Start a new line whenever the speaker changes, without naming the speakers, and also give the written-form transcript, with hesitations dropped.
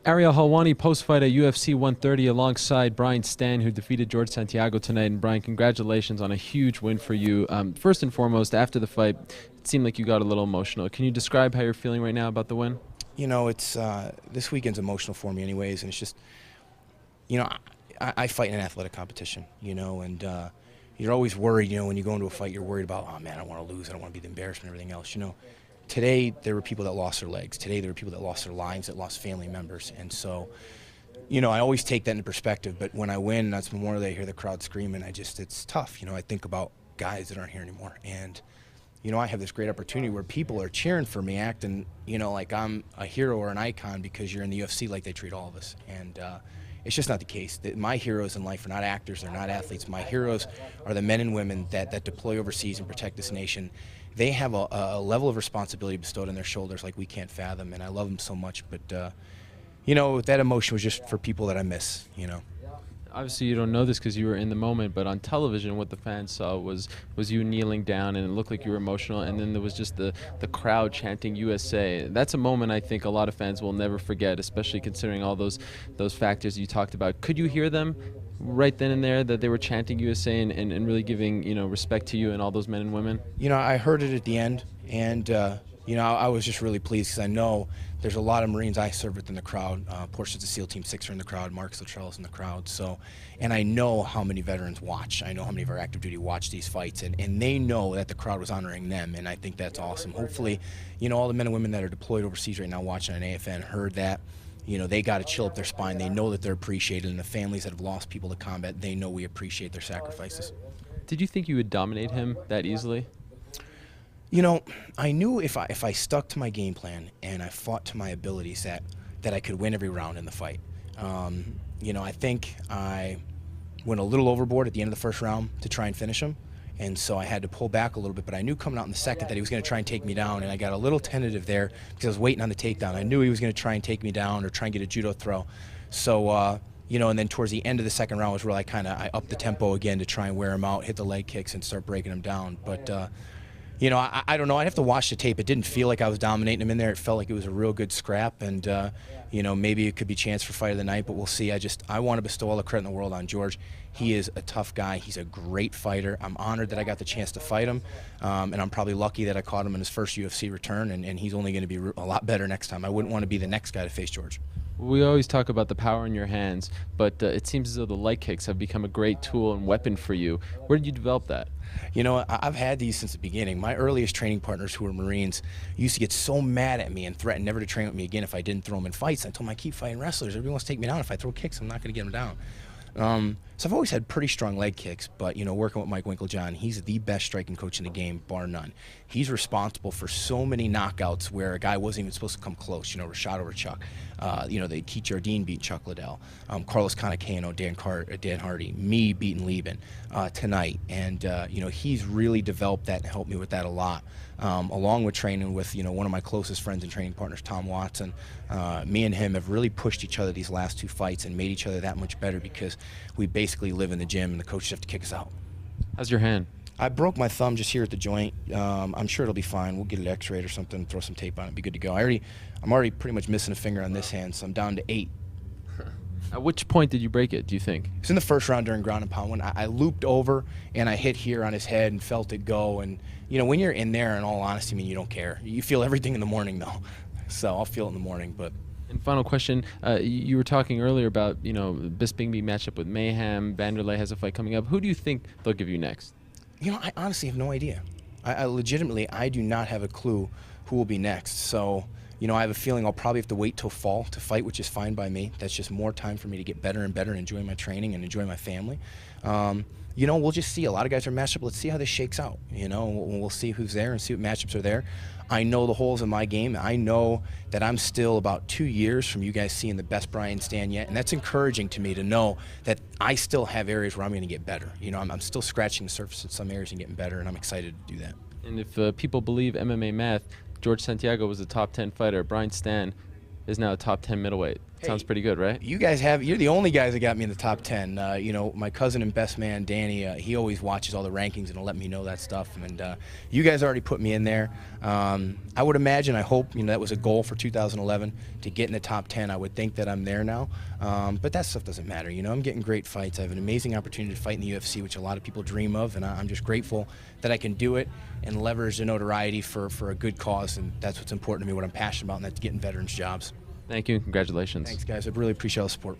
Ariel Helwani post-fight at UFC 130 alongside Brian Stann, who defeated George Santiago tonight. And Brian, congratulations on a huge win for you. First and foremost, after the fight, it seemed like you got a little emotional. Can you describe how you're feeling right now about the win?
You know, it's this weekend's emotional for me anyways, and it's just, I fight in an athletic competition, and you're always worried, when you go into a fight, you're worried about, oh man, I don't want to lose, I don't want to be the embarrassment and everything else, Today, there were people that lost their legs. Today, there were people that lost their lives, that lost family members. And so, I always take that into perspective. But when I win, that's Memorial Day, I hear the crowd screaming. It's tough. I think about guys that aren't here anymore. And, I have this great opportunity where people are cheering for me, acting, like I'm a hero or an icon because you're in the UFC like they treat all of us. And it's just not the case. My heroes in life are not actors, they're not athletes. My heroes are the men and women that deploy overseas and protect this nation. They have a level of responsibility bestowed on their shoulders like we can't fathom, and I love them so much. But, that emotion was just for people that I miss,
Obviously, you don't know this because you were in the moment, but on television, what the fans saw was you kneeling down, and it looked like you were emotional, and then there was just the crowd chanting USA. That's a moment I think a lot of fans will never forget, especially considering all those factors you talked about. Could you hear them right then and there that they were chanting USA and really giving respect to you and all those men and women?
I heard it at the end, and I was just really pleased because I know there's a lot of Marines I served with in the crowd. Portions of SEAL Team 6 are in the crowd. Marcus Luttrell's in the crowd. So, and I know how many veterans watch. I know how many of our active duty watch these fights, and they know that the crowd was honoring them, and I think that's awesome. Hopefully, all the men and women that are deployed overseas right now watching on AFN heard that. They got a chill up their spine. They know that they're appreciated, and the families that have lost people to combat, they know we appreciate their sacrifices.
Did you think you would dominate him that easily?
I knew if I stuck to my game plan and I fought to my abilities that I could win every round in the fight. I think I went a little overboard at the end of the first round to try and finish him, and so I had to pull back a little bit, but I knew coming out in the second that he was going to try and take me down, and I got a little tentative there because I was waiting on the takedown. I knew he was going to try and take me down or try and get a judo throw. So, and then towards the end of the second round was where I upped the tempo again to try and wear him out, hit the leg kicks, and start breaking him down. But, I don't know. I'd have to watch the tape. It didn't feel like I was dominating him in there. It felt like it was a real good scrap, and, maybe it could be chance for fight of the night, but we'll see. I want to bestow all the credit in the world on George. He is a tough guy. He's a great fighter. I'm honored that I got the chance to fight him, and I'm probably lucky that I caught him in his first UFC return, and he's only going to be a lot better next time. I wouldn't want to be the next guy to face George.
We always talk about the power in your hands, but it seems as though the leg kicks have become a great tool and weapon for you. Where did you develop that?
I've had these since the beginning. My earliest training partners who were Marines used to get so mad at me and threaten never to train with me again if I didn't throw them in fights. I told them I keep fighting wrestlers. Everybody wants to take me down. If I throw kicks, I'm not going to get them down. So I've always had pretty strong leg kicks, but working with Mike Winklejohn, he's the best striking coach in the game, bar none. He's responsible for so many knockouts where a guy wasn't even supposed to come close. Rashad over Chuck, the Keith Jardine beat Chuck Liddell, Carlos Conacano, Dan Hardy, me beating Lieben tonight, and he's really developed that and helped me with that a lot. Along with training with one of my closest friends and training partners, Tom Watson. Me and him have really pushed each other these last two fights and made each other that much better because we basically live in the gym and the coaches have to kick us out.
How's your hand?
I broke my thumb just here at the joint. I'm sure it'll be fine. We'll get it x-rayed or something, throw some tape on it, be good to go. I'm already pretty much missing a finger on this hand, so I'm down to 8.
At which point did you break it, do you think?
It's in the first round during ground and pound when I looped over and I hit here on his head and felt it go. And, when you're in there, in all honesty, you don't care. You feel everything in the morning, though. So I'll feel it in the morning. But.
And final question, you were talking earlier about, Bisping being matched up with Mayhem. Vanderlei has a fight coming up. Who do you think they'll give you next?
I honestly have no idea. I legitimately do not have a clue who will be next. So, I have a feeling I'll probably have to wait till fall to fight, which is fine by me. That's just more time for me to get better and better and enjoy my training and enjoy my family. We'll just see. A lot of guys are matched up. Let's see how this shakes out. We'll see who's there and see what matchups are there. I know the holes in my game. I know that I'm still about 2 years from you guys seeing the best Brian Stann yet, and that's encouraging to me to know that I still have areas where I'm going to get better. I'm still scratching the surface in some areas and getting better, and I'm excited to do that.
And if people believe MMA math, George Santiago was a top 10 fighter. Brian Stann is now a top 10 middleweight. Sounds pretty good, right?
You're the only guys that got me in the top 10. My cousin and best man, Danny, he always watches all the rankings and will let me know that stuff. And you guys already put me in there. I would imagine, I hope, that was a goal for 2011 to get in the top 10. I would think that I'm there now. But that stuff doesn't matter. I'm getting great fights. I have an amazing opportunity to fight in the UFC, which a lot of people dream of. And I'm just grateful that I can do it and leverage the notoriety for a good cause. And that's what's important to me, what I'm passionate about, and that's getting veterans jobs.
Thank you and congratulations.
Thanks, guys. I really appreciate all the support.